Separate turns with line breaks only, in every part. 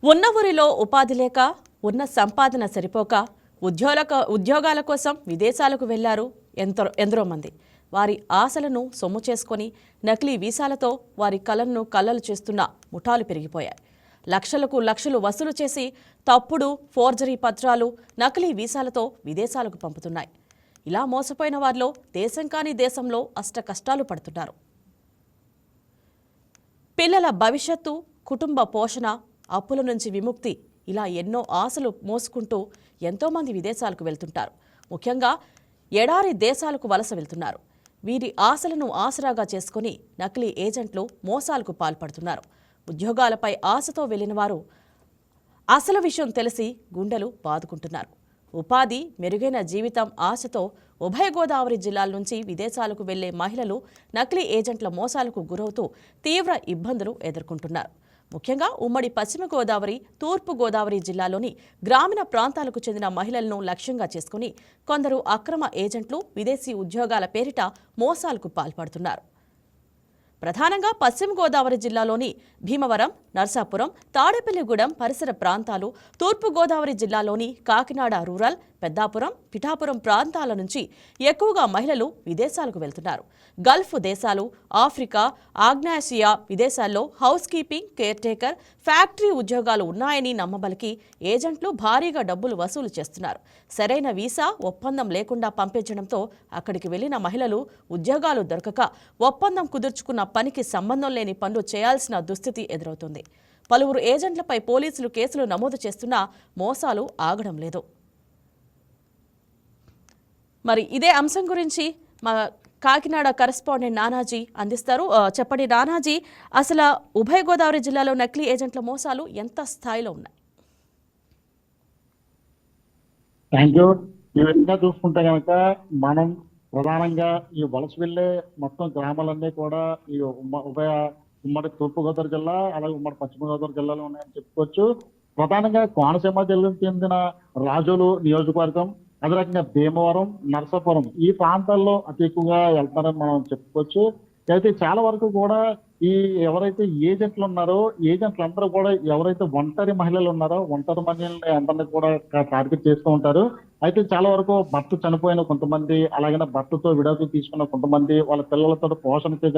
ఉన్న ఊరిలో ఉపాధి లేక ఉన్న సంపాదన సరిపోక ఉద్యోగాల కోసం విదేశాలకు వెళ్లారు ఎందరో మంది. వారి ఆశలను సొమ్ము చేసుకొని నకిలీ వీసాలతో వారి కలలను కల్లలు చేస్తున్న ముఠాలు పెరిగిపోయాయి. లక్షలకు లక్షలు వసూలు చేసి తప్పుడు ఫోర్జరీ పత్రాలు నకిలీ వీసాలతో విదేశాలకు పంపుతున్నాయి. ఇలా మోసపోయిన వారిలో దేశం కాని దేశంలో అష్ట కష్టాలు పడుతున్నారు. పిల్లల భవిష్యత్తు, కుటుంబ పోషణ, అప్పుల నుంచి విముక్తి, ఇలా ఎన్నో ఆశలు మోసుకుంటూ ఎంతోమంది విదేశాలకు వెళ్తుంటారు. ముఖ్యంగా ఎడారి దేశాలకు వలస వెళ్తున్నారు. వీరి ఆశలను ఆసరాగా చేసుకుని నకిలీ ఏజెంట్లు మోసాలకు పాల్పడుతున్నారు. ఉద్యోగాలపై ఆశతో వెళ్లిన వారు అసలు విషయం తెలిసి గుండెలు బాదుకుంటున్నారు. ఉపాధి, మెరుగైన జీవితం ఆశతో ఉభయ గోదావరి జిల్లాల నుంచి విదేశాలకు వెళ్లే మహిళలు నకిలీ ఏజెంట్ల మోసాలకు గురవుతూ తీవ్ర ఇబ్బందులు ఎదుర్కొంటున్నారు. ముఖ్యంగా ఉమ్మడి పశ్చిమ గోదావరి, తూర్పు గోదావరి జిల్లాలోని గ్రామీణ ప్రాంతాలకు చెందిన మహిళలను లక్ష్యంగా చేసుకుని కొందరు అక్రమ ఏజెంట్లు విదేశీ ఉద్యోగాల పేరిట మోసాలకు పాల్పడుతున్నారు. ప్రధానంగా పశ్చిమ గోదావరి జిల్లాలోని భీమవరం, నర్సాపురం, తాడేపల్లిగూడెం పరిసర ప్రాంతాలు, తూర్పు గోదావరి జిల్లాలోని కాకినాడ రూరల్, పెద్దాపురం, పిఠాపురం ప్రాంతాల నుంచి ఎక్కువగా మహిళలు విదేశాలకు వెళ్తున్నారు. గల్ఫ్ దేశాలు, ఆఫ్రికా, ఆగ్నేయాసియా విదేశాల్లో house keeping, care taker, factory ఉద్యోగాలు ఉన్నాయని నమ్మబలికి ఏజెంట్లు భారీగా డబ్బులు వసూలు చేస్తున్నారు. సరైన వీసా, ఒప్పందం లేకుండా పంపించడంతో అక్కడికి వెళ్లిన మహిళలు ఉద్యోగాలు దొరకక ఒప్పందం కుదుర్చుకున్న పనికి సంబంధం లేని పనులు చేయాల్సిన దుస్థితి ఎదురవుతుంది. పలువురు ఏజెంట్లపై పోలీసులు కేసులు నమోదు చేస్తున్నా మోసాలు ఆగడం లేదు. మరి ఇదే అంశం గురించి మా కాకినాడ కరెస్పాండెంట్ నానాజీ అందిస్తారు. చెప్పండి నానాజీ, అసలు ఉభయ గోదావరి జిల్లాలో నకిలీ ఏజెంట్ల మోసాలు ఎంత స్థాయిలో ఉన్నాయి?
Thank you. ఈ విధంగా చూసుకుంటే కనుక మనం ప్రధానంగా ఈ వలస వెళ్ళే మొత్తం గ్రామాలన్నీ కూడా ఈ ఉమ్మడి తూర్పుగోదావరి జిల్లా, అలాగే ఉమ్మడి పశ్చిమ గోదావరి జిల్లాలో ఉన్నాయని చెప్పుకోవచ్చు. ప్రధానంగా కోనసీమ జిల్లాకు చెందిన రాజోలు నియోజకవర్గం, అదే రకంగా భీమవరం, నర్సాపురం ఈ ప్రాంతాల్లో అతి ఎక్కువగా వెళ్తారని మనం చెప్పుకోవచ్చు. అయితే చాలా వరకు కూడా ఈ ఎవరైతే ఏజెంట్లు ఉన్నారో ఏజెంట్లు అందరూ కూడా ఎవరైతే ఒంటరి మహిళలు ఉన్నారో ఒంటరి మహిళల్ని అందరినీ కూడా టార్గెట్ చేస్తూ ఉంటారు. అయితే చాలా వరకు భర్త చనిపోయిన కొంతమంది, అలాగే భర్తతో విడాకులు తీసుకున్న కొంతమంది, వాళ్ళ పిల్లలతో పోషణకి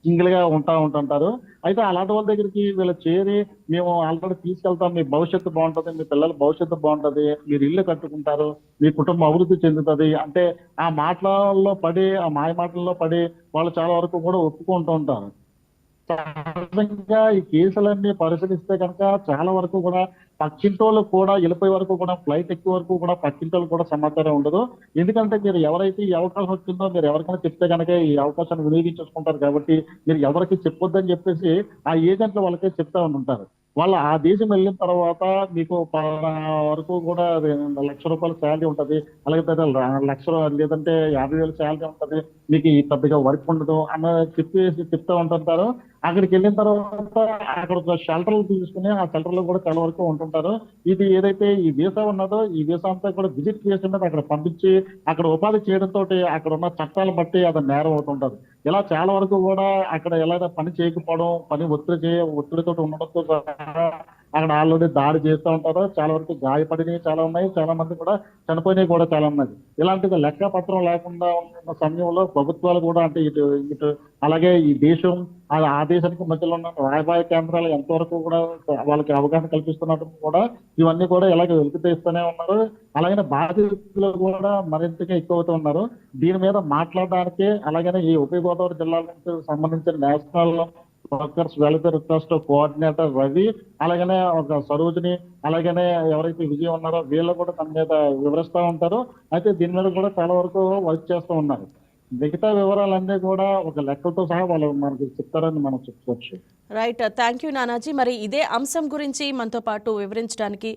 సింగిల్ గా ఉంటుంటారు. అయితే అలాంటి వాళ్ళ దగ్గరికి వీళ్ళు చేరి మేము ఆల్రెడీ తీసుకెళ్తాం, మీ భవిష్యత్తు బాగుంటుంది, మీ పిల్లల భవిష్యత్తు బాగుంటుంది, మీరు ఇల్లు కట్టుకుంటారు, మీ కుటుంబం అభివృద్ధి చెందుతుంది అంటే ఆ మాటలలో పడి, ఆ మాయ మాటల్లో పడి వాళ్ళు చాలా వరకు కూడా ఒప్పుకుంటూ ఉంటారు. సహజంగా ఈ కేసులన్నీ పరిశీలిస్తే కనుక చాలా వరకు కూడా పక్కింటోళ్ళు కూడా వెళ్ళిపోయే వరకు కూడా, ఫ్లైట్ ఎక్కువ వరకు కూడా పక్కింటోళ్ళు కూడా సమాచారం ఉండదు. ఎందుకంటే మీరు ఎవరైతే ఈ అవకాశం వచ్చిందో మీరు ఎవరికైనా చెప్తే కనుక ఈ అవకాశాన్ని వినియోగించుకుంటారు కాబట్టి మీరు ఎవరికి చెప్పొద్దని చెప్పేసి ఆ ఏజెంట్లు వాళ్ళకే చెప్తా ఉంటారు. వాళ్ళు ఆ దేశం వెళ్ళిన తర్వాత మీకు వరకు కూడా ₹1,00,000 శాలరీ ఉంటుంది, అలాగే లేదంటే 50,000 శాలరీ ఉంటుంది, మీకు పెద్దగా వర్క్ ఉండదు అన్న చెప్తూ ఉంటుంటారు. అక్కడికి వెళ్ళిన తర్వాత అక్కడ ఒక షెల్టర్లు తీసుకుని ఆ షెల్టర్ లో కూడా చాలా వరకు ఉంటుంటారు. ఇది ఏదైతే ఈ వీసా ఉన్నదో ఈ వీసా అంతా కూడా విజిట్ చేసి అక్కడ పంపించి అక్కడ ఉపాధి చేయడంతో అక్కడ ఉన్న చట్టాలు బట్టి అది నేరం అవుతుంటది. ఇలా చాలా వరకు కూడా అక్కడ ఎలా పని చేయకపోవడం, పని ఒత్తిడితో ఉండడంతో అక్కడ ఆల్రెడీ దాడి చేస్తూ ఉంటారు. చాలా వరకు గాయపడినవి చాలా ఉన్నాయి, చాలా మంది కూడా చనిపోయినవి కూడా చాలా ఉన్నాయి. ఇలాంటిది లెక్క పత్రం లేకుండా ఉన్న సమయంలో ప్రభుత్వాలు కూడా అంటే ఇటు అలాగే ఈ దేశం ఆ దేశానికి మధ్యలో ఉన్న రాయబార కేంద్రాలు ఎంతవరకు కూడా వాళ్ళకి అవగాహన కల్పిస్తున్నట్టు కూడా ఇవన్నీ కూడా ఇలాగే వెలికితీస్తూనే ఉన్నారు. అలాగే బాధితులు కూడా మరింతగా ఎక్కువ అవుతూ ఉన్నారు. దీని మీద మాట్లాడడానికి అలాగనే ఈ ఉభయ గోదావరి జిల్లాలకు సంబంధించిన national workers welfare trust coordinator Ravi, అలాగనే ఒక సరోజిని, అలాగనే ఎవరైతే విజయం ఉన్నారో వీళ్ళు కూడా తన మీద వివరిస్తూ ఉంటారు. అయితే దీని మీద కూడా చాలా వరకు వర్క్ చేస్తూ ఉన్నారు. మిగతా వివరాలన్నీ కూడా ఒక లెక్కలతో సహా వాళ్ళు మనకి చెప్తారని మనం చెప్పుకోవచ్చు.
Right, thank you Nanaji. మరి ఇదే అంశం గురించి మనతో పాటు వివరించడానికి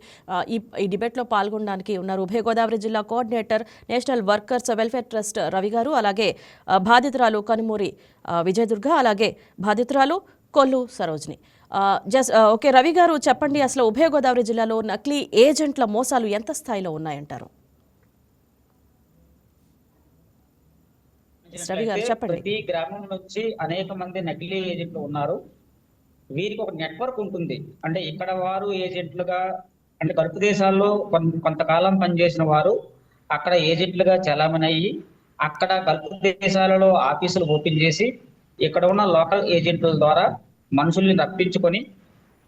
ఈ డిబేట్లో పాల్గొనడానికి ఉన్నారు ఉభయ గోదావరి జిల్లా coordinator national workers welfare trust Ravi గారు, అలాగే బాధితురాలు కనుమూరి విజయదుర్గ, అలాగే బాధితురాలు కొల్లు సరోజిని. ఓకే రవి గారు, చెప్పండి, అసలు ఉభయ గోదావరి జిల్లాలో నకిలీ ఏజెంట్ల మోసాలు ఎంత స్థాయిలో ఉన్నాయంటారు? రవి గారు చెప్పండి.
ప్రతి గ్రామం నుంచి అనేక మంది నకిలీ ఏజెంట్లు ఉన్నారు. వీరికి ఒక నెట్వర్క్ ఉంటుంది. అంటే ఇక్కడ వారు ఏజెంట్లుగా, అంటే గల్ఫ్ దేశాల్లో కొంతకాలం పనిచేసిన వారు అక్కడ ఏజెంట్లుగా చలామణి అయ్యి అక్కడ గల్ఫ్ దేశాలలో ఆఫీసులు ఓపెన్ చేసి ఇక్కడ ఉన్న లోకల్ ఏజెంట్ల ద్వారా మనుషుల్ని రప్పించుకొని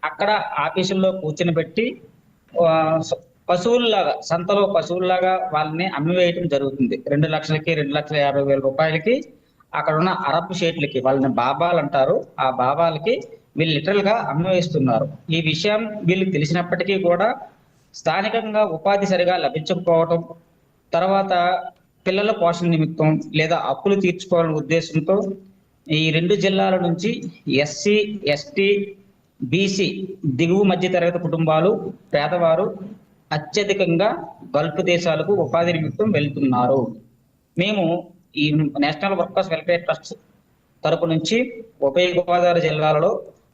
అక్కడ ఆఫీసుల్లో కూర్చుని పెట్టి పశువుల్లాగా, సంతలో పశువుల్లాగా వాళ్ళని అమ్మివేయటం జరుగుతుంది. 2 లక్షలకి, 2,50,000 రూపాయలకి అక్కడ ఉన్న అరబ్ షేట్లకి, వాళ్ళని బాబాలు అంటారు, ఆ బాబాలకి వీళ్ళు లిటరల్ గా అమ్మివేస్తున్నారు. ఈ విషయం వీళ్ళకి తెలిసినప్పటికీ కూడా స్థానికంగా ఉపాధి సరిగా లభించకపోవటం, తర్వాత పిల్లల పోషణ నిమిత్తం లేదా అప్పులు తీర్చుకోవాలనే ఉద్దేశంతో ఈ 2 జిల్లాల నుంచి ఎస్సీ, ఎస్టీ, బీసీ దిగువ మధ్య తరగతి కుటుంబాలు, పేదవారు అత్యధికంగా గల్ఫ్ దేశాలకు ఉపాధి నిమిత్తం వెళ్తున్నారు. మేము ఈ నేషనల్ వర్కర్స్ వెల్ఫేర్ ట్రస్ట్ తరపు నుంచి ఉభయ గోదావరి జిల్లాలలో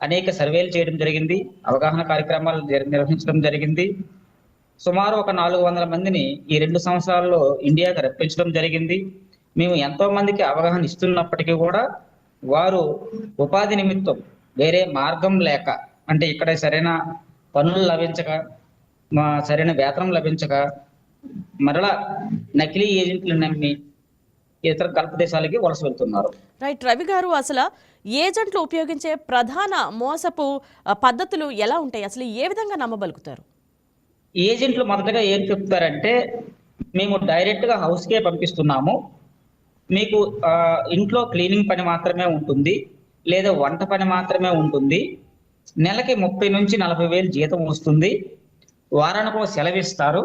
అనేక సర్వేలు చేయడం జరిగింది, అవగాహన కార్యక్రమాలు నిర్వహించడం జరిగింది. సుమారు ఒక 400 మందిని ఈ 2 సంవత్సరాల్లో ఇండియాకి రప్పించడం జరిగింది. మేము ఎంతో మందికి అవగాహన ఇస్తున్నప్పటికీ కూడా వారు ఉపాధి నిమిత్తం వేరే మార్గం లేక, అంటే ఇక్కడ సరైన పనులు లభించక, సరైన వేతనం లభించక మరలా నకిలీ ఏజెంట్లు నమ్మి ఇతర గల్ఫ్ దేశాలకి వలస వెళ్తున్నారు.
రైట్ రవి గారు, అసలు ఏజెంట్లు ఉపయోగించే ప్రధాన మోసపు పద్ధతులు ఎలా ఉంటాయి? అసలు ఏ విధంగా నమ్మబలుకుతారు?
ఏజెంట్లు మొదటగా ఏం చెప్తారంటే, మేము డైరెక్ట్ గా హౌస్ కే పంపిస్తున్నాము, మీకు ఇంట్లో క్లీనింగ్ పని మాత్రమే ఉంటుంది, లేదా వంట పని మాత్రమే ఉంటుంది, నెలకి 30 నుంచి 40,000 జీతం వస్తుంది, వారానికి ఒక సెలవు ఇస్తారు,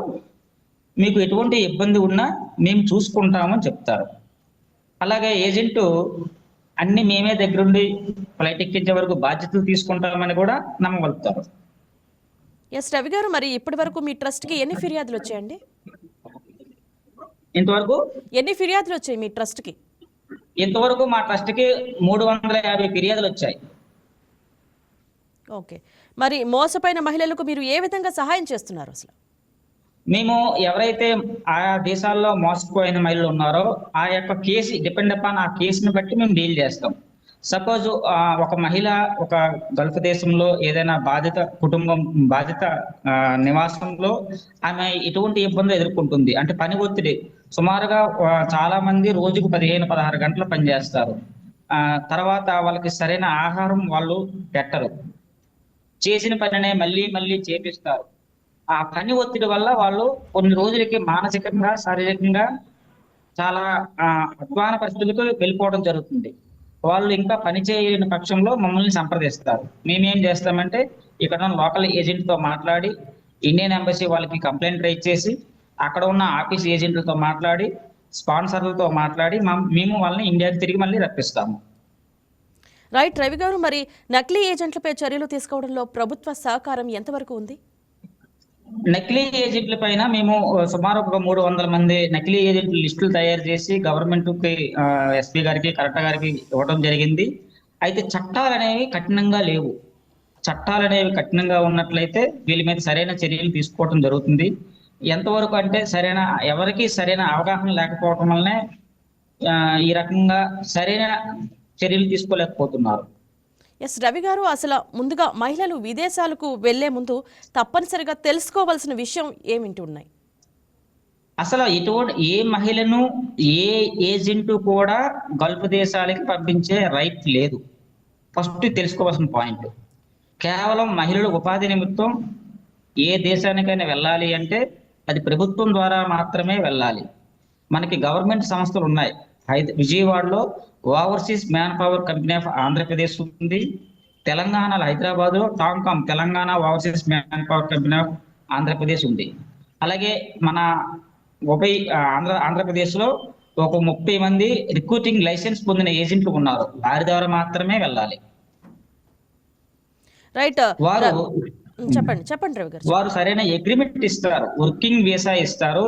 మీకు ఎటువంటి ఇబ్బంది ఉన్నా మేము చూసుకుంటామని చెప్తారు. అలాగే ఏజెంటు అన్ని మేమే దగ్గరుండి ఫ్లైట్ ఎక్కించే వరకు బాధ్యతలు తీసుకుంటామని కూడా నమ్మగలుగుతారు.
ఎస్ రవి గారు, మరి ఇప్పటి వరకు మీ ట్రస్ట్కి ఎన్ని ఫిర్యాదులు వచ్చాయండి?
ఇంతవరకు
ఎన్ని ఫిర్యాదులు వచ్చాయి మీ ట్రస్ట్కి?
ఇంతవరకు మా ట్రస్ట్కి 350 ఫిర్యాదులు వచ్చాయి.
ఓకే, మరి మోసపోయిన మహిళలకు మీరు ఏ విధంగా సహాయం చేస్తున్నారు? అసలు
మేము ఎవరైతే ఆయా దేశాల్లో మోసపోయిన మహిళలు ఉన్నారో ఆ యొక్క కేసు డిపెండ్ అపాన్ ఆ కేసుని బట్టి మేము డీల్ చేస్తాం. సపోజ్ ఒక మహిళ ఒక గల్ఫ్ దేశంలో ఏదైనా బాధిత నివాసంలో ఆమె ఎటువంటి ఇబ్బందులు ఎదుర్కొంటుంది అంటే పని ఒత్తిడి, సుమారుగా చాలా మంది రోజుకు 15-16 గంటలు పనిచేస్తారు. తర్వాత వాళ్ళకి సరైన ఆహారం వాళ్ళు పెట్టరు, చేసిన పనినే మళ్ళీ మళ్ళీ చేపిస్తారు. ఆ పని ఒత్తిడి వల్ల వాళ్ళు కొన్ని రోజులకి మానసికంగా, శారీరకంగా చాలా అధ్వాన పరిస్థితులకు వెళ్ళిపోవడం జరుగుతుంది. వాళ్ళు ఇంకా పని చేయలేని పక్షంలో మమ్మల్ని సంప్రదిస్తారు. మేమేం చేస్తామంటే ఇక్కడ లోకల్ ఏజెంట్ తో మాట్లాడి, ఇండియన్ ఎంబసీ వాళ్ళకి కంప్లైంట్ రైజ్ చేసి, అక్కడ ఉన్న ఆఫీస్ ఏజెంట్లతో మాట్లాడి, స్పాన్సర్లతో మాట్లాడి మేము వాళ్ళని ఇండియాకి తిరిగి మళ్ళీ రప్పిస్తాము.
రైట్ రవి గారు, మరి నకిలీ ఏజెంట్లపై చర్యలు తీసుకోవడంలో ప్రభుత్వ సహకారం ఎంతవరకు ఉంది?
నకిలీ ఏజెంట్ల పైన మేము సుమారు ఒక 300 మంది నకిలీ ఏజెంట్ల లిస్టులు తయారు చేసి గవర్నమెంట్ కి, ఎస్పీ గారికి, కలెక్టర్ గారికి ఇవ్వడం జరిగింది. అయితే చట్టాలు అనేవి కఠినంగా లేవు. చట్టాలు అనేవి కఠినంగా ఉన్నట్లయితే వీళ్ళ మీద సరైన చర్యలు తీసుకోవడం జరుగుతుంది. ఎంతవరకు అంటే ఎవరికి సరైన అవగాహన లేకపోవడం వల్లనే ఈ రకంగా సరైన చర్యలు తీసుకోలేకపోతున్నారు.
ఎస్ రవి గారు, అసలు ముందుగా మహిళలు విదేశాలకు వెళ్లే ముందు తప్పనిసరిగా తెలుసుకోవాల్సిన విషయం ఏమిటి ఉన్నాయి?
అసలు ఏ మహిళను ఏ ఏజెంటు కూడా గల్ఫ్ దేశాలకి పంపించే రైట్ లేదు. ఫస్ట్ తెలుసుకోవాల్సిన పాయింట్. కేవలం మహిళలు ఉపాధి నిమిత్తం ఏ దేశానికైనా వెళ్ళాలి అంటే అది ప్రభుత్వం ద్వారా మాత్రమే వెళ్ళాలి. మనకి గవర్నమెంట్ సంస్థలు ఉన్నాయి. విజయవాడలో overseas manpower company of Andhra Pradesh ఉంది. తెలంగాణలో హైదరాబాద్లో Tomcom Telangana overseas manpower company of Andhra Pradesh ఉంది. అలాగే మన ఆంధ్రప్రదేశ్లో ఒక 30 మంది రిక్రూటింగ్ లైసెన్స్ పొందిన ఏజెంట్లు ఉన్నారు. వారి ద్వారా మాత్రమే వెళ్ళాలి.
రైట్.
వారు
చెప్పండి రవి గారు.
వారు సరైన అగ్రిమెంట్ ఇస్తారు. వర్కింగ్ వీసా ఇస్తారు.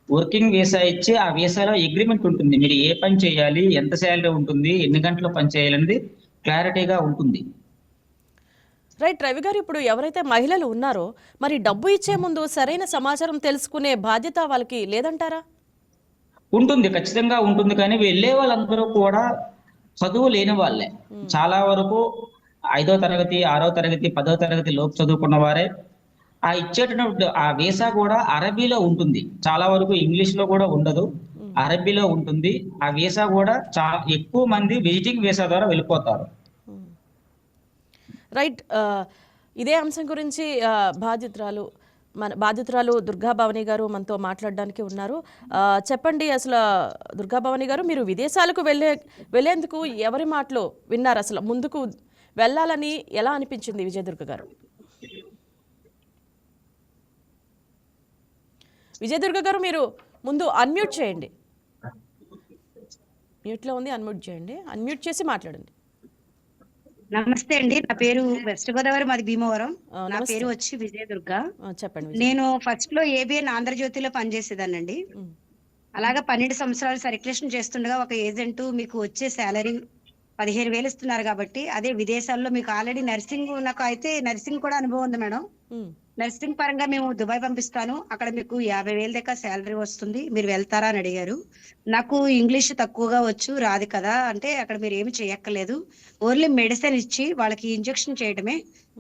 వర్కింగ్ వీసా ఇచ్చి ఆ వీసాలో అగ్రిమెంట్ ఉంటుంది. మీరు ఏ పని చేయాలి, ఎంత శాలరీ ఉంటుంది, ఎన్ని గంటలు పని చేయాలనేది క్లారిటీగా ఉంటుంది.
రైట్ రవి గారు, ఇప్పుడు ఎవరైతే మహిళలు ఉన్నారో మరి డబ్బు ఇచ్చే ముందు సరైన సమాచారం తెలుసుకునే బాధ్యత వాళ్ళకి లేదంటారా?
ఉంటుంది, ఖచ్చితంగా ఉంటుంది. కానీ వెళ్ళే వాళ్ళందరూ కూడా చదువు లేని వాళ్ళే. చాలా వరకు 5వ తరగతి, 6వ తరగతి, 10వ తరగతి లోపు చదువుకున్న వారే. ఆ ఇచ్చేటటువంటి ఆ వీసా కూడా అరబీలో ఉంటుంది. చాలా వరకు ఇంగ్లీష్ లో కూడా ఉండదు, అరబీలో ఉంటుంది. ఆ వీసా కూడా చాలా ఎక్కువ మంది విజిటింగ్ వీసా ద్వారా వెళ్ళిపోతారు.
రైట్. ఇదే అంశం గురించి బాధితురాలు దుర్గా భవాని గారు మనతో మాట్లాడడానికి ఉన్నారు. చెప్పండి, అసలు దుర్గా భవాని గారు, మీరు విదేశాలకు వెళ్ళేందుకు ఎవరి మాటలు విన్నారు? అసలు ముందుకు వెళ్ళాలని ఎలా అనిపించింది విజయదుర్గ గారు? విజయదుర్గ గారు, మీరు ముందు అన్మ్యూట్ చేయండి. మ్యూట్లో ఉంది, అన్మ్యూట్ చేయండి. అన్మ్యూట్ చేసి మాట్లాడండి.
నమస్తే అండి, నా పేరు వెస్ట్ గోదావరి, మాది భీమవరం. నా పేరు వచ్చి విజయదుర్గ.
చెప్పండి.
నేను ఫస్ట్ లో ఏబిఎన్ ఆంధ్రజ్యోతిలో పనిచేసేదానండి. అలాగా 12 సంవత్సరాలు సర్క్యులేషన్ చేస్తుండగా ఒక ఏజెంట్ మీకు వచ్చే శాలరీ 15,000 ఇస్తున్నారు కాబట్టి అదే విదేశాల్లో మీకు ఆల్రెడీ నాకు అయితే నర్సింగ్ కూడా అనుభవం ఉంది మేడం. నర్సింగ్ పరంగా మేము దుబాయ్ పంపిస్తాను, అక్కడ మీకు 50,000 దాకా శాలరీ వస్తుంది, మీరు వెళ్తారా అని అడిగారు. నాకు ఇంగ్లీష్ తక్కువగా వచ్చు, రాదు కదా అంటే, అక్కడ మీరు ఏమి చేయక్కర్లేదు, ఓన్లీ మెడిసిన్ ఇచ్చి వాళ్ళకి ఇంజెక్షన్ చేయడమే,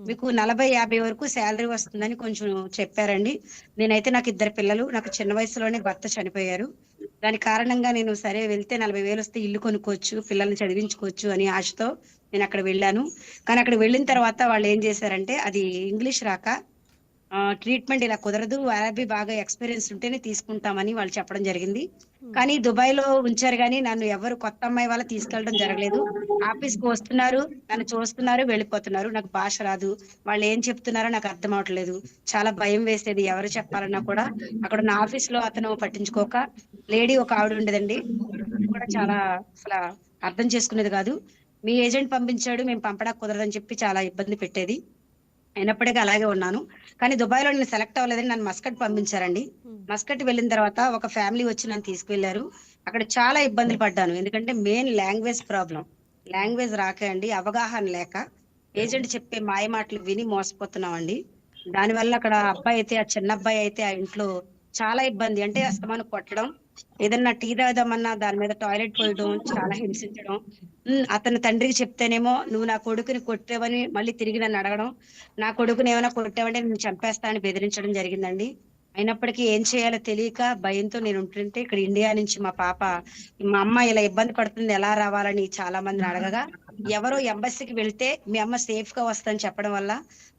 మీకు 40-50 వరకు శాలరీ వస్తుందని కొంచెం చెప్పారండి. నేనైతే నాకు 2 పిల్లలు, నాకు చిన్న వయసులోనే భర్త చనిపోయారు. దాని కారణంగా నేను సరే వెళ్తే 40,000 వస్తే ఇల్లు కొనుక్కోవచ్చు, పిల్లల్ని చదివించుకోవచ్చు అని ఆశతో నేను అక్కడ వెళ్ళాను. కానీ అక్కడ వెళ్ళిన తర్వాత వాళ్ళు ఏం చేశారంటే, అది ఇంగ్లీష్ రాక ట్రీట్మెంట్ ఇలా కుదరదు, అరబీ బాగా ఎక్స్పీరియన్స్ ఉంటేనే తీసుకుంటామని వాళ్ళు చెప్పడం జరిగింది. కానీ దుబాయ్ లో ఉంచారు, కానీ నన్ను ఎవరు కొత్త అమ్మాయి వాళ్ళ తీసుకెళ్ళడం జరగలేదు. ఆఫీస్ కు వస్తున్నారు, నన్ను చూస్తున్నారు, వెళ్ళిపోతున్నారు. నాకు భాష రాదు, వాళ్ళు ఏం చెప్తున్నారో నాకు అర్థం అవట్లేదు. చాలా భయం వేసేది, ఎవరు చెప్పాలన్నా కూడా. అక్కడ ఉన్న ఆఫీస్ లో అతను పట్టించుకోక, లేడీ ఒక ఆవిడ ఉండేదండి, కూడా చాలా అసలు అర్థం చేసుకునేది కాదు. మీ ఏజెంట్ పంపించాడు, మేము పంపడానికి కుదరదని చెప్పి చాలా ఇబ్బంది పెట్టేది. అయినప్పటికీ అలాగే ఉన్నాను. కానీ దుబాయ్ లో నేను సెలెక్ట్ అవ్వలేదని నన్ను మస్కట్ పంపించారండి. మస్కట్ వెళ్ళిన తర్వాత ఒక ఫ్యామిలీ వచ్చి నన్ను తీసుకువెళ్లారు. అక్కడ చాలా ఇబ్బందులు పడ్డాను, ఎందుకంటే మెయిన్ లాంగ్వేజ్ ప్రాబ్లం. లాంగ్వేజ్ రాక అండి, అవగాహన లేక ఏజెంట్ చెప్పే మాయ మాటలు విని మోసపోతున్నామండి. దానివల్ల అక్కడ అబ్బాయి అయితే, ఆ చిన్న అబ్బాయి అయితే ఆ ఇంట్లో చాలా ఇబ్బంది. అంటే అస్తమాను కొట్టడం, ఏదన్నా టీ తాగుదామన్నా దాని మీద టాయిలెట్ పోయడం, చాలా హింసించడం. అతని తండ్రికి చెప్తేనేమో, నువ్వు నా కొడుకుని కొట్టావని మళ్ళీ తిరిగి నన్ను అడగడం, నా కొడుకుని ఏమైనా కొట్టావంటే నేను చంపేస్తా అని బెదిరించడం జరిగిందండి. అయినప్పటికీ ఏం చేయాలో తెలియక భయంతో నేను ఉంటుంటే, ఇక్కడ ఇండియా నుంచి మా మా అమ్మ ఇలా ఇబ్బంది పడుతుంది, ఎలా రావాలని చాలా మందిని అడగగా, ఎవరో ఎంబసీకి వెళ్తే మీ అమ్మ సేఫ్ గా వస్తుందని చెప్పడం వల్ల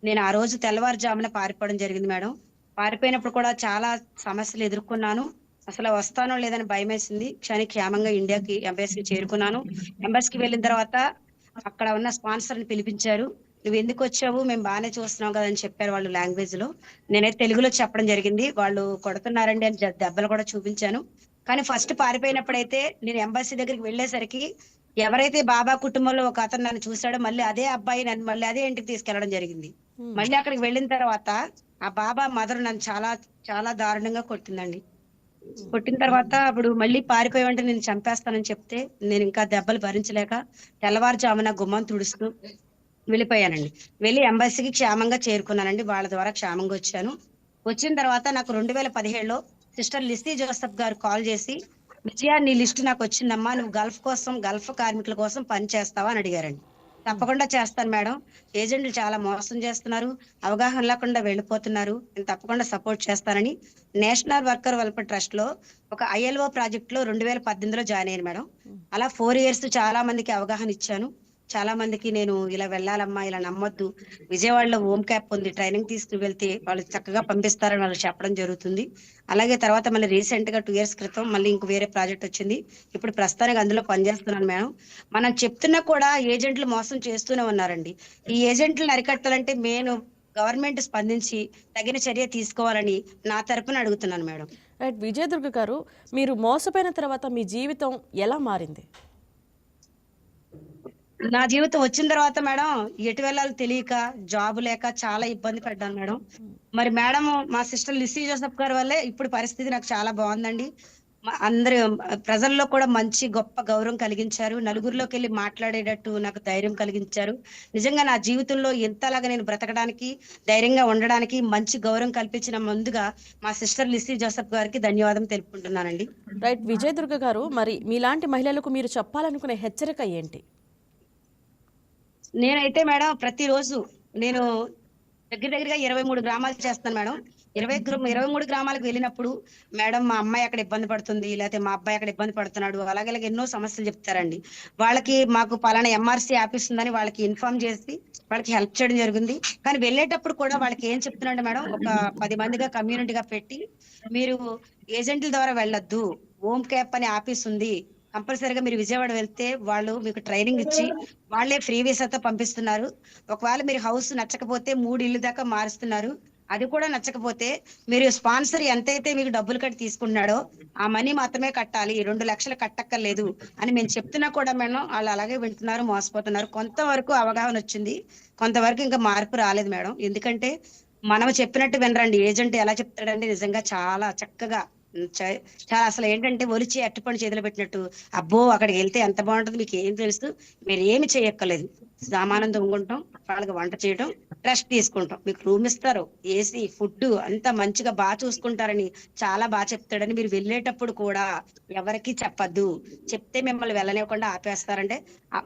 నేను ఆ రోజు తెల్లవారుజామున పారిపోవడం జరిగింది మేడం. పారిపోయినప్పుడు కూడా చాలా సమస్యలు ఎదుర్కొన్నాను. అసలు వస్తానో లేదని భయం వేసింది. క్షేమంగా ఇండియాకి ఎంబసీకి చేరుకున్నాను. ఎంబసీకి వెళ్ళిన తర్వాత అక్కడ ఉన్న స్పాన్సర్ ని పిలిపించారు. నువ్వు ఎందుకు వచ్చావు, మేము బాగానే చూస్తున్నాం కదా అని చెప్పారు వాళ్ళు లాంగ్వేజ్ లో. నేనైతే తెలుగులో చెప్పడం జరిగింది. వాళ్ళు కొడుతున్నారండి అని దెబ్బలు కూడా చూపించాను. కానీ ఫస్ట్ పారిపోయినప్పుడైతే నేను ఎంబసీ దగ్గరికి వెళ్ళేసరికి ఎవరైతే బాబా కుటుంబంలో ఒక అతను నన్ను చూశాడో, మళ్ళీ అదే అబ్బాయి నన్ను మళ్ళీ అదే ఇంటికి తీసుకెళ్లడం జరిగింది. మళ్ళీ అక్కడికి వెళ్ళిన తర్వాత ఆ బాబా మదర్ నన్ను చాలా చాలా దారుణంగా కొట్టిందండి. కొట్టిన తర్వాత అప్పుడు మళ్ళీ పారిపోయామంటే నేను చంపేస్తానని చెప్తే, నేను ఇంకా దెబ్బలు భరించలేక తెల్లవారుజామున గుమ్మం తుడుస్తూ వెళ్ళిపోయానండి. వెళ్ళి ఎంబసీకి క్షేమంగా చేరుకున్నానండి. వాళ్ళ ద్వారా క్షేమంగా వచ్చాను. వచ్చిన తర్వాత నాకు 2017లో సిస్టర్ లిస్సీ జోసెఫ్ గారు కాల్ చేసి, విజయ నీ లిస్ట్ నాకు వచ్చిందమ్మా, నువ్వు గల్ఫ్ కార్మికుల కోసం పని చేస్తావా అని అడిగారండి. తప్పకుండా చేస్తాను మేడం, ఏజెంట్లు చాలా మోసం చేస్తున్నారు, అవగాహన లేకుండా వెళ్ళిపోతున్నారు, నేను తప్పకుండా సపోర్ట్ చేస్తానని నేషనల్ వర్కర్ వెల్ఫేర్ ట్రస్ట్ లో ఒక ILO ప్రాజెక్ట్ లో 2018లో జాయిన్ అయ్యాను మేడం. అలా 4 years చాలా మందికి అవగాహన ఇచ్చాను. చాలా మందికి నేను ఇలా వెళ్ళాలమ్మా, ఇలా నమ్మొద్దు, విజయవాడలో హోమ్ క్యాప్ ఉంది, ట్రైనింగ్ తీసుకుని వెళ్తే వాళ్ళు చక్కగా పంపిస్తారని వాళ్ళు చెప్పడం జరుగుతుంది. అలాగే తర్వాత మళ్ళీ రీసెంట్ గా 2 years క్రితం మళ్ళీ ఇంకో వేరే ప్రాజెక్ట్ వచ్చింది. ఇప్పుడు ప్రస్తుతానికి అందులో పనిచేస్తున్నాను మేడం. మనం చెప్తున్నా కూడా ఏజెంట్లు మోసం చేస్తూనే ఉన్నారండి. ఈ ఏజెంట్లను అరికట్టాలంటే మెయిన్ గవర్నమెంట్ స్పందించి తగిన చర్య తీసుకోవాలని నా తరపున అడుగుతున్నాను మేడం.
రైట్ విజయదుర్గ గారు, మీరు మోసపోయిన తర్వాత మీ జీవితం ఎలా మారింది?
నా జీవితం వచ్చిన తర్వాత మేడం ఎటు వెళ్ళాలో తెలియక జాబ్ లేక చాలా ఇబ్బంది పడ్డాను మేడం. మరి మేడం మా సిస్టర్ లిసీ జోసెఫ్ గారి వల్లే ఇప్పుడు పరిస్థితి నాకు చాలా బాగుందండి. అందరు ప్రజల్లో కూడా మంచి గొప్ప గౌరవం కలిగించారు. నలుగురిలోకి వెళ్ళి మాట్లాడేటట్టు నాకు ధైర్యం కలిగించారు. నిజంగా నా జీవితంలో ఎంతలాగా నేను బ్రతకడానికి, ధైర్యంగా ఉండడానికి మంచి గౌరవం కల్పించిన ముందుగా మా సిస్టర్ లిసీ జోసెఫ్ గారికి ధన్యవాదం తెలుపుకుంటున్నానండి.
రైట్ విజయదుర్గ గారు, మరి మీలాంటి మహిళలకు మీరు చెప్పాలనుకునే హెచ్చరిక ఏంటి?
నేనైతే మేడం ప్రతిరోజు నేను దగ్గరగా 23 గ్రామాలు చేస్తాను మేడం. 23 గ్రామాలకు వెళ్ళినప్పుడు మేడం మా అమ్మాయి అక్కడ ఇబ్బంది పడుతుంది, లేకపోతే మా అబ్బాయి అక్కడ ఇబ్బంది పడుతున్నాడు, అలాగే ఎన్నో సమస్యలు చెప్తారండి. వాళ్ళకి మాకు పలానా ఎంఆర్సీ ఆఫీస్ ఉందని వాళ్ళకి ఇన్ఫార్మ్ చేసి వాళ్ళకి హెల్ప్ చేయడం జరిగింది. కానీ వెళ్ళేటప్పుడు కూడా వాళ్ళకి ఏం చెప్తున్నాడు మేడం, ఒక 10 మందిగా కమ్యూనిటీగా పెట్టి మీరు ఏజెంట్ల ద్వారా వెళ్ళొద్దు, హోమ్ క్యాప్ అనే ఆఫీస్ ఉంది, కంపల్సరీగా మీరు విజయవాడ వెళ్తే వాళ్ళు మీకు ట్రైనింగ్ ఇచ్చి వాళ్ళే ఫ్రీ వీసాతో పంపిస్తున్నారు. ఒకవేళ మీరు హౌస్ నచ్చకపోతే 3 ఇళ్ళు దాకా మారుస్తున్నారు. అది కూడా నచ్చకపోతే మీరు స్పాన్సర్ ఎంతైతే మీకు డబ్బులు కట్టి తీసుకుంటున్నాడో ఆ మనీ మాత్రమే కట్టాలి, 2 లక్షలు కట్టక్కర్లేదు అని మేము చెప్తున్నా కూడా మేడం వాళ్ళు అలాగే వింటున్నారు, మోసపోతున్నారు. కొంతవరకు అవగాహన వచ్చింది, కొంతవరకు ఇంకా మార్పు రాలేదు మేడం. ఎందుకంటే మనం చెప్పినట్టు వినరండి. ఏజెంట్ ఎలా చెప్తాడంటే నిజంగా చాలా చక్కగా చాలా అసలు ఏంటంటే ఒలిచి అట్టుపండు చేతిలో పెట్టినట్టు, అబ్బో అక్కడికి వెళ్తే ఎంత బాగుంటుంది, మీకు ఏం తెలుసు, మీరు ఏమి చేయక్కర్లేదు, సామానం తొంగుంటాం, వాళ్ళకి వంట చేయడం, రెస్ట్ తీసుకుంటాం, మీకు రూమ్ ఇస్తారు, ఏసీ ఫుడ్ అంతా మంచిగా బాగా చూసుకుంటారని చాలా బాగా చెప్తాడని మీరు వెళ్ళేటప్పుడు కూడా ఎవరికి చెప్పద్దు. చెప్తే మిమ్మల్ని వెళ్ళనివ్వకుండా ఆపేస్తారంటే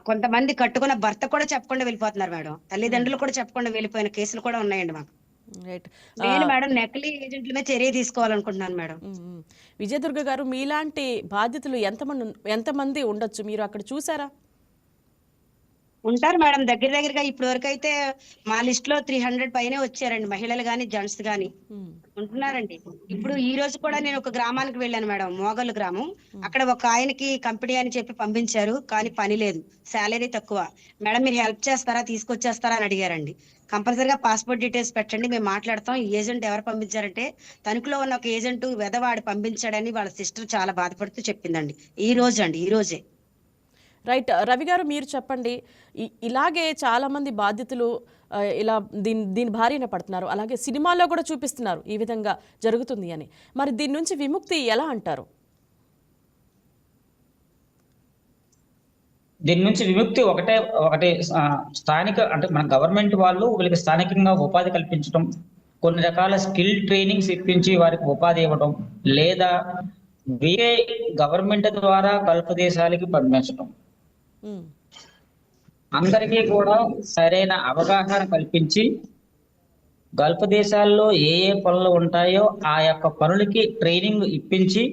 కొంతమంది కట్టుకున్న భర్త కూడా చెప్పకుండా వెళ్ళిపోతున్నారు మేడం. తల్లిదండ్రులు కూడా చెప్పకుండా వెళ్ళిపోయిన కేసులు కూడా ఉన్నాయండి మాకు.
రైట్
నేను మేడం నకిలీ ఏజెంట్ల మీద చర్య తీసుకోవాలనుకుంటున్నాను మేడం.
విజయదుర్గ గారు, మీలాంటి బాధితులు ఎంతమంది ఉండొచ్చు, మీరు అక్కడ చూసారా?
ఉంటారు మేడం. దగ్గరగా ఇప్పటి వరకు అయితే మా లిస్ట్ లో 300 పైనే వచ్చారండి, మహిళలు గాని జెంట్స్ గాని ఉంటున్నారండి. ఇప్పుడు ఈ రోజు కూడా నేను ఒక గ్రామానికి వెళ్ళాను మేడం, మోగలు గ్రామం. అక్కడ ఒక ఆయనకి కంపెనీ అని చెప్పి పంపించారు, కానీ పని లేదు, శాలరీ తక్కువ. మేడం మీరు హెల్ప్ చేస్తారా, తీసుకొచ్చేస్తారా అని అడిగారండి. కంపల్సరీగా పాస్పోర్ట్ డీటెయిల్స్ పెట్టండి, మేము మాట్లాడతాం. ఈ ఏజెంట్ ఎవరు పంపించారంటే తణుకులో ఉన్న ఒక ఏజెంట్ వెదవాడు పంపించాడని వాళ్ళ సిస్టర్ చాలా బాధపడుతూ చెప్పిందండి. ఈ రోజే.
రైట్ రవి గారు, మీరు చెప్పండి. ఇలాగే చాలామంది బాధితులు ఇలా దీని బారిన పడుతున్నారు, అలాగే సినిమాల్లో కూడా చూపిస్తున్నారు ఈ విధంగా జరుగుతుంది అని. మరి దీని నుంచి విముక్తి ఎలా అంటారు?
దీని నుంచి విముక్తి ఒకటి స్థానిక, అంటే మన గవర్నమెంట్ వాళ్ళు వీళ్ళకి స్థానికంగా ఉపాధి కల్పించడం, కొన్ని రకాల స్కిల్ ట్రైనింగ్స్ ఇప్పించి వారికి ఉపాధి ఇవ్వడం, లేదా వేరే గవర్నమెంట్ ద్వారా గల్ఫ్ దేశాలకి పంపించడం. అందరికీ కూడా సరైన అవగాహన కల్పించి గల్ఫ్ దేశాల్లో ఏ పనులు ఉంటాయో ఆ యొక్క పనులకి ట్రైనింగ్ ఇప్పించి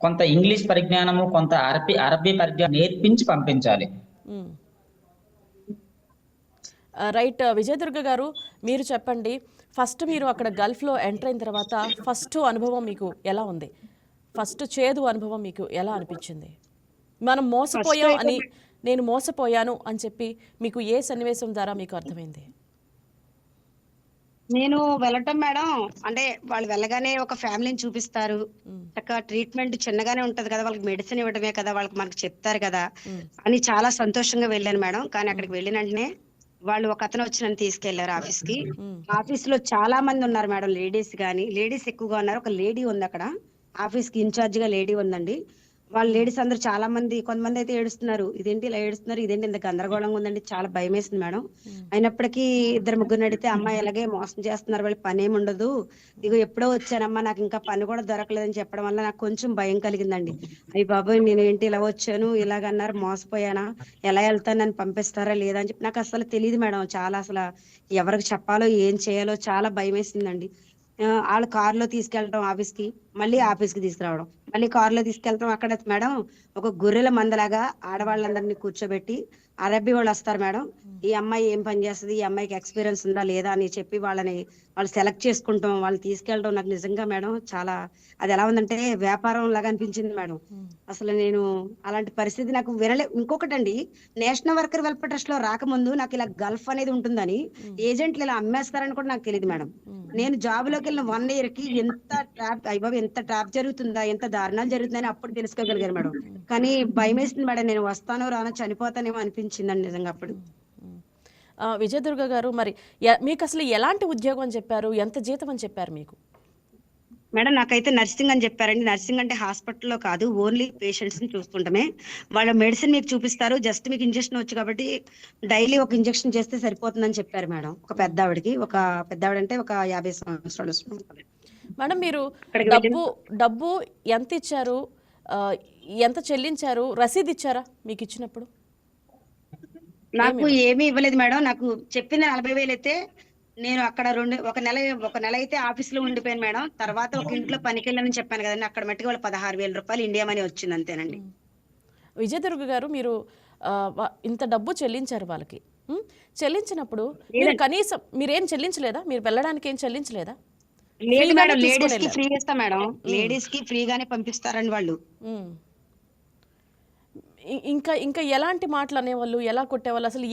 కొంత ఇంగ్లీష్ పరిజ్ఞానము, కొంత అరబీ పరిజ్ఞానం నేర్పించి పంపించాలి.
రైట్ విజయదుర్గ గారు, మీరు చెప్పండి. ఫస్ట్ మీరు అక్కడ గల్ఫ్లో ఎంటర్ అయిన తర్వాత ఫస్ట్ అనుభవం మీకు ఎలా ఉంది? ఫస్ట్ చేదు అనుభవం మీకు ఎలా అనిపించింది? మనం మోసపోయాం అని, నేను మోసపోయాను అని చెప్పి మీకు ఏ సన్నివేశం ద్వారా మీకు అర్థమైంది?
నేను వెళ్ళటం మేడం, అంటే వాళ్ళు వెళ్ళగానే ఒక ఫ్యామిలీని చూపిస్తారు, చక్కగా ట్రీట్మెంట్ చిన్నగానే ఉంటది కదా, వాళ్ళకి మెడిసిన్ ఇవ్వడమే కదా, వాళ్ళకి మనకు చెప్తారు కదా అని చాలా సంతోషంగా వెళ్ళాను మేడం. కానీ అక్కడికి వెళ్ళిన వెంటనే వాళ్ళు ఒక అతను వచ్చి నన్ను తీసుకెళ్లారు ఆఫీస్ కి. ఆఫీస్ లో చాలా మంది ఉన్నారు మేడం, లేడీస్ ఎక్కువగా ఉన్నారు. ఒక లేడీ ఉంది అక్కడ, ఆఫీస్ కి ఇన్ఛార్జ్ గా లేడీ ఉందండి. వాళ్ళ లేడీస్ అందరూ చాలా మంది, కొంతమంది అయితే ఏడుస్తున్నారు, ఇదేంటి ఇలా ఏడుస్తున్నారు, ఇదేంటి ఇంత గందరగోళంగా ఉందండి, చాలా భయం వేసింది మేడం. అయినప్పటికీ 2-3 అడిగితే అమ్మాయి అలాగే మోసం చేస్తున్నారు, వాళ్ళ పని ఏమి ఉండదు, ఇగో ఎప్పుడో వచ్చానమ్మా, నాకు ఇంకా పని కూడా దొరకలేదని చెప్పడం వల్ల నాకు కొంచెం భయం కలిగిందండి. అయ్యి బాబోయ్, నేను ఏంటి ఇలా వచ్చాను, ఇలాగన్నారు, మోసపోయానా, ఎలా వెళ్తాను, నన్ను పంపిస్తారా లేదా అని చెప్పి నాకు అసలు తెలియదు మేడం. చాలా అసలు ఎవరికి చెప్పాలో ఏం చేయాలో చాలా భయం వేసిందండి. వాళ్ళు కారులో తీసుకెళ్ళడం ఆఫీస్ కి, మళ్ళీ ఆఫీస్ కి తీసుకురావడం, మళ్ళీ కారులో తీసుకెళ్తాం. అక్కడ మేడం ఒక గొర్రెల మందలాగా ఆడవాళ్ళందరినీ కూర్చోబెట్టి అరబ్బీ వాళ్ళు వస్తారు మేడం, ఈ అమ్మాయి ఏం పని చేస్తుంది, ఈ అమ్మాయికి ఎక్స్పీరియన్స్ ఉందా లేదా అని చెప్పి వాళ్ళు సెలెక్ట్ చేసుకుంటాం, వాళ్ళు తీసుకెళ్ళడం. నాకు నిజంగా మేడం చాలా అది ఎలా ఉందంటే వ్యాపారం లాగా అనిపించింది మేడం. అసలు నేను అలాంటి పరిస్థితి నాకు ఇంకొకటండి, నేషనల్ వర్కర్ వెల్ఫేర్ ట్రస్ట్ లో రాకముందు నాకు ఇలా గల్ఫ్ అనేది ఉంటుందని, ఏజెంట్లు ఇలా అమ్మేస్తారని కూడా నాకు తెలియదు మేడం. నేను జాబ్ లోకి వెళ్ళిన 1 year కి ఎంత ఎంత ట్రాప్ జరుగుతుందా, ఎంత దారుణాలు జరుగుతుందని అప్పుడు తెలుసుకోగలిగారు మేడం. కానీ భయం వేస్తుంది మేడం, నేను వస్తానో రానో చనిపోతానేమో అనిపించిందండి నిజంగా అప్పుడు.
విజయదుర్గ గారు, మరి మీకు అసలు ఎలాంటి ఉద్యోగం అని చెప్పారు, ఎంత జీతం అని చెప్పారు మీకు?
మేడం నాకైతే నర్సింగ్ అని చెప్పారండి. నర్సింగ్ అంటే హాస్పిటల్లో కాదు, ఓన్లీ పేషెంట్స్ ని చూసుకుంటామే. వాళ్ళ మెడిసిన్ మీకు చూపిస్తారు, జస్ట్ మీకు ఇంజెక్షన్ వచ్చు కాబట్టి డైలీ ఒక ఇంజెక్షన్ చేస్తే సరిపోతుందని చెప్పారు మేడం. ఒక పెద్దావిడికి, ఒక పెద్దావిడంటే ఒక 50 సంవత్సరాలు వస్తుంది.
మేడం మీరు
అక్కడికి
డబ్బు ఎంత ఇచ్చారు, ఎంత చెల్లించారు, రసీదు ఇచ్చారా మీకు ఇచ్చినప్పుడు?
నాకు ఏమీ ఇవ్వలేదు మేడం. నాకు చెప్పింది 40,000 అయితే నేను అక్కడ ఒక నెల అయితే ఆఫీస్ లో ఉండిపోయాను మేడం. తర్వాత ఒక ఇంట్లో పనికి వెళ్ళానని చెప్పాను కదండి, అక్కడ మట్టికి వాళ్ళు 16,000 రూపాయలు ఇండియా మనీ వచ్చింది అంతేనండి.
విజయదుర్గ గారు, మీరు ఇంత డబ్బు చెల్లించారు వాళ్ళకి. చెల్లించినప్పుడు మీరు కనీసం మీరేం చెల్లించలేదా? మీరు వెళ్ళడానికి ఏం చెల్లించలేదా?
లేదు మేడం, లేడీస్ కి ఫ్రీ ఇస్తా మేడం, లేడీస్ కి ఫ్రీగానే పంపిస్తారండి వాళ్ళు.
ఇంకా ఇంకా ఎలాంటి మాటలు అనేవాళ్ళు, ఎలా కొట్టేవాళ్ళు, అసలు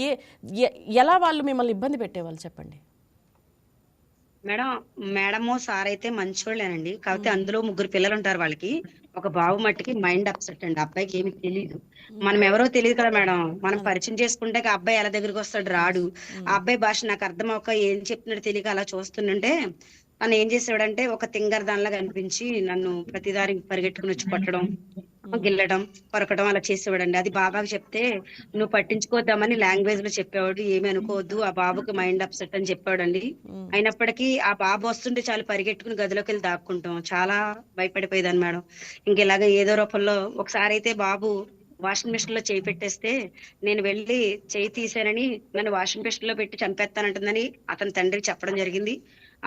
ఎలా వాళ్ళు మిమ్మల్ని ఇబ్బంది పెట్టేవాళ్ళు చెప్పండి.
మేడము సార్ అయితే మంచోళ్ళేనండి. కాకపోతే అందులో 3 పిల్లలు ఉంటారు వాళ్ళకి. ఒక బాబు మట్టికి మైండ్ అప్సెట్ అండి, అబ్బాయికి ఏమి తెలియదు. మనం ఎవరో తెలియదు కదా మేడం, మనం పరిచయం చేసుకుంటే ఆ అబ్బాయి ఎలా దగ్గరికి వస్తాడు, రాడు. ఆ అబ్బాయి భాష నాకు అర్థం అవ్వక ఏం చెప్తున్నాడు తెలియక అలా చూస్తుంటే తను ఏం చేసేవాడంటే ఒక తింగర్ దానిలాగా అనిపించి నన్ను ప్రతిదారి పరిగెట్టుకుని వచ్చి కొట్టడం, గిల్లడం, కొరకడం అలా చేసేవాడండి. అది బాబాకి చెప్తే నువ్వు పట్టించుకోద్దామని లాంగ్వేజ్ లో చెప్పేవాడు, ఏమి అనుకోవద్దు, ఆ బాబుకి మైండ్ అప్సెట్ అని చెప్పాడండి. అయినప్పటికీ ఆ బాబు వస్తుంటే చాలు పరిగెట్టుకుని గదిలోకి వెళ్ళి దాక్కుంటాం. చాలా భయపడిపోయేదాన్ని మేడం. ఇంకెలాగ ఏదో రూపంలో ఒకసారి అయితే బాబు వాషింగ్ మిషన్ లో చేయి పెట్టేస్తే నేను వెళ్ళి చేయి తీసానని నన్ను వాషింగ్ మిషన్ లో పెట్టి చంపేస్తానంటుందని అతని తండ్రికి చెప్పడం జరిగింది.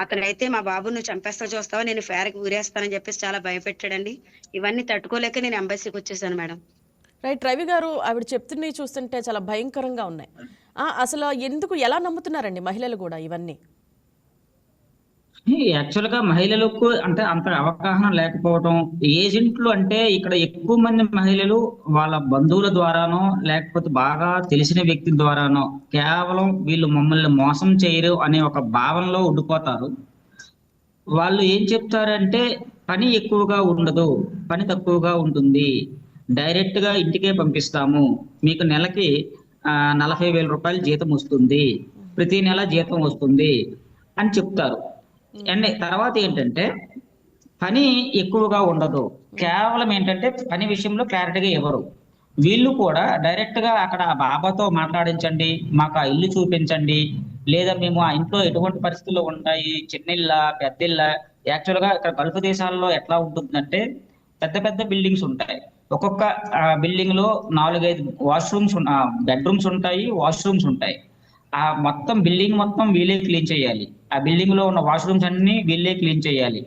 అతనైతే మా బాబు నువ్వు చంపేస్తా చూస్తావా, నేను ఫేరకి ఊరేస్తానని చెప్పేసి చాలా భయపెట్టాడండి. ఇవన్నీ తట్టుకోలేక నేను ఎంబసీకి వచ్చేసాను మేడం.
రైట్. రవి గారు, ఆవిడ చెప్తున్నవి చూస్తుంటే చాలా భయంకరంగా ఉన్నాయి. అసలు ఎందుకు, ఎలా నమ్ముతున్నారండి మహిళలు కూడా ఇవన్నీ?
యాక్చువల్ గా మహిళలకు అంటే అంత అవగాహన లేకపోవడం, ఏజెంట్లు అంటే ఇక్కడ ఎక్కువ మంది మహిళలు వాళ్ళ బంధువుల ద్వారానో లేకపోతే బాగా తెలిసిన వ్యక్తి ద్వారానో కేవలం వీళ్ళు మమ్మల్ని మోసం చేయరు అనే ఒక భావనలో ఉండిపోతారు. వాళ్ళు ఏం చెప్తారంటే పని ఎక్కువగా ఉండదు, పని తక్కువగా ఉంటుంది, డైరెక్ట్ గా ఇంటికే పంపిస్తాము, మీకు నెలకి 40,000 రూపాయలు జీతం వస్తుంది, ప్రతి నెల జీతం వస్తుంది అని చెప్తారు. అండ్ తర్వాత ఏంటంటే పని ఎక్కువగా ఉండదు, కేవలం ఏంటంటే పని విషయంలో క్లారిటీగా ఇవ్వరు. వీళ్ళు కూడా డైరెక్ట్ గా అక్కడ ఆ బాబాతో మాట్లాడించండి, మాకు ఆ ఇల్లు చూపించండి, లేదా మేము ఆ ఇంట్లో ఎటువంటి పరిస్థితుల్లో ఉంటాయి, చిన్న పెద్ద ఇళ్ళ. యాక్చువల్ గా ఇక్కడ గల్ఫ్ దేశాల్లో ఎట్లా ఉంటుందంటే పెద్ద పెద్ద బిల్డింగ్స్ ఉంటాయి. ఒక్కొక్క బిల్డింగ్ లో 4-5 వాష్రూమ్స్, బెడ్రూమ్స్ ఉంటాయి, వాష్రూమ్స్ ఉంటాయి. ఆ మొత్తం బిల్డింగ్ మొత్తం వీళ్ళే క్లీన్ చేయాలి, ఆ బిల్డింగ్ లో ఉన్న వాష్రూమ్స్ అన్ని వీళ్ళే క్లీన్ చేయాలి.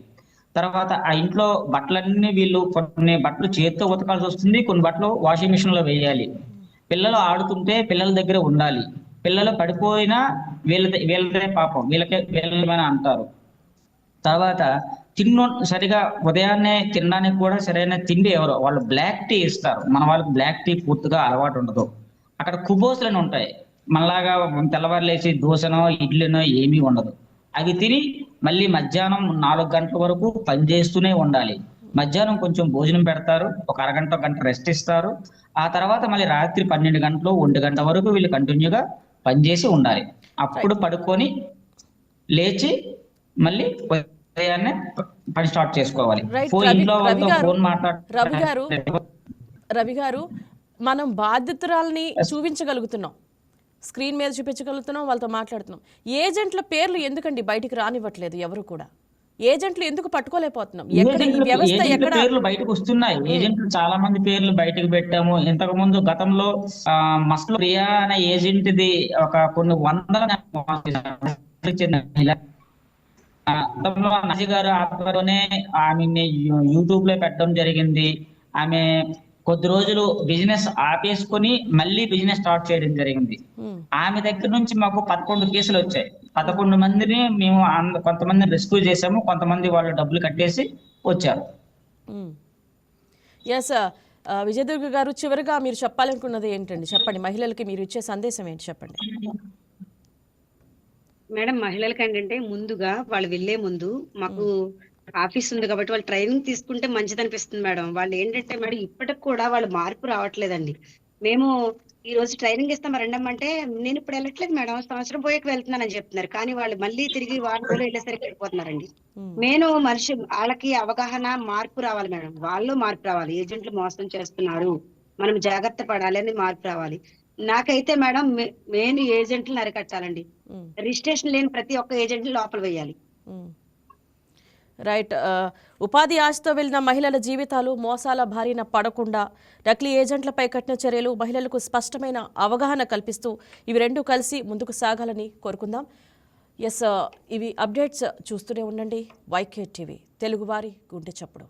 తర్వాత ఆ ఇంట్లో బట్టలన్నీ వీళ్ళు, కొన్ని బట్టలు చేతితో ఉతకాల్సి వస్తుంది, కొన్ని బట్టలు వాషింగ్ మిషన్ లో వేయాలి. పిల్లలు ఆడుతుంటే పిల్లల దగ్గర ఉండాలి, పిల్లలు పడిపోయినా వీళ్ళదే పాపం, వీళ్ళని అంటారు. తర్వాత సరిగా ఉదయాన్నే తినడానికి కూడా సరైన తిండి ఎవరో వాళ్ళు బ్లాక్ టీ ఇస్తారు, మన వాళ్ళకి బ్లాక్ టీ పూర్తిగా అలవాటు ఉండదు. అక్కడ కుబోసులని ఉంటాయి, మనలాగా తెల్లవారులేసి దోశనో ఇడ్లీనో ఏమీ ఉండదు. అవి తిని మళ్ళీ మధ్యాహ్నం 4 గంటల వరకు పని చేస్తూనే ఉండాలి. మధ్యాహ్నం కొంచెం భోజనం పెడతారు, ఒక అరగంట గంట రెస్ట్ ఇస్తారు. ఆ తర్వాత మళ్ళీ రాత్రి 12 గంటలు 1 గంట వరకు వీళ్ళు కంటిన్యూగా పనిచేసి ఉండాలి. అప్పుడు పడుకొని లేచి మళ్ళీ ఉదయాన్నే పని స్టార్ట్ చేసుకోవాలి. ఇంట్లో వాళ్ళతో ఫోన్
రవి గారు, మనం బాధితురాల్ని చూపించగలుగుతున్నాం, స్క్రీన్ మీద చూపించగలుగుతున్నాం, వాళ్ళతో మాట్లాడుతున్నాం. ఏజెంట్ల పేర్లు ఎందుకండి బయటికి రానివ్వట్లేదు ఎవరు కూడా? ఏజెంట్లు ఎందుకు పట్టుకోలేకపోతున్నాం?
పేర్లు బయటకు వస్తున్నాయి, ఏజెంట్లు చాలా మంది పేర్లు బయటకు పెట్టాము. ఇంతకు ముందు గతంలో మస్లో ప్రియా అనే ఏజెంట్ ది కొన్ని వందల నజీ గారు ఆధ్వర్యంలోనే ఆమెని యూట్యూబ్ లో పెట్టడం జరిగింది. ఆమె కొద్ది రోజులు బిజినెస్ ఆపేసుకొని మళ్ళీ బిజినెస్ స్టార్ట్ చేయడం జరిగింది. ఆమె దగ్గర నుంచి మాకు 11 కేసులు వచ్చాయి. 11 మందిని మేము కొంతమందిని రెస్క్యూ చేసాము, కొంతమంది వాళ్ళు డబ్బులు కట్టేసి వచ్చారు.
విజయదుర్గ గారు, చివరిగా మీరు చెప్పాలనుకున్నది ఏంటండి? చెప్పండి, మహిళలకి మీరు ఇచ్చే సందేశం ఏంటి చెప్పండి.
మేడం మహిళలకి ఏంటంటే ముందుగా వాళ్ళు వెళ్లే ముందు మాకు ఆఫీస్ ఉంది కాబట్టి వాళ్ళు ట్రైనింగ్ తీసుకుంటే మంచిది అనిపిస్తుంది మేడం. వాళ్ళు ఏంటంటే మేడం ఇప్పటికి కూడా వాళ్ళు మార్పు రావట్లేదండి. మేము ఈ రోజు ట్రైనింగ్ ఇస్తాం రండమ్మంటే నేను ఇప్పుడు వెళ్ళట్లేదు మేడం, సంవత్సరం పోయాక వెళ్తున్నానని చెప్తున్నారు. కానీ వాళ్ళు మళ్ళీ తిరిగి వారం రోజులు వెళ్ళేసరికి వెళ్ళిపోతున్నారండి. నేను మనిషి వాళ్ళకి అవగాహన మార్పు రావాలి మేడం, వాళ్ళు మార్పు రావాలి. ఏజెంట్లు మోసం చేస్తున్నారు, మనం జాగ్రత్త పడాలి అని మార్పు రావాలి. నాకైతే మేడం మెయిన్ ఏజెంట్లను అరికట్టాలండి. రిజిస్ట్రేషన్ లేని ప్రతి ఒక్క ఏజెంట్ లోపల వేయాలి.
రైట్. ఉపాధి ఆశతో వెళ్లిన మహిళల జీవితాలు మోసాల బారిన పడకుండా నకిలీ ఏజెంట్లపై కఠిన చర్యలు, మహిళలకు స్పష్టమైన అవగాహన కల్పిస్తూ ఇవి రెండు కలిసి ముందుకు సాగాలని కోరుకుందాం. ఎస్, ఇవి అప్డేట్స్ చూస్తూనే ఉండండి. వైకే టీవీ, తెలుగువారి గుండె చప్పుడు.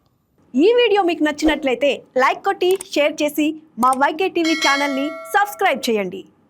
ఈ వీడియో మీకు నచ్చినట్లయితే లైక్ కొట్టి షేర్ చేసి మా వైకే టీవీ ఛానల్ని సబ్స్క్రైబ్ చేయండి.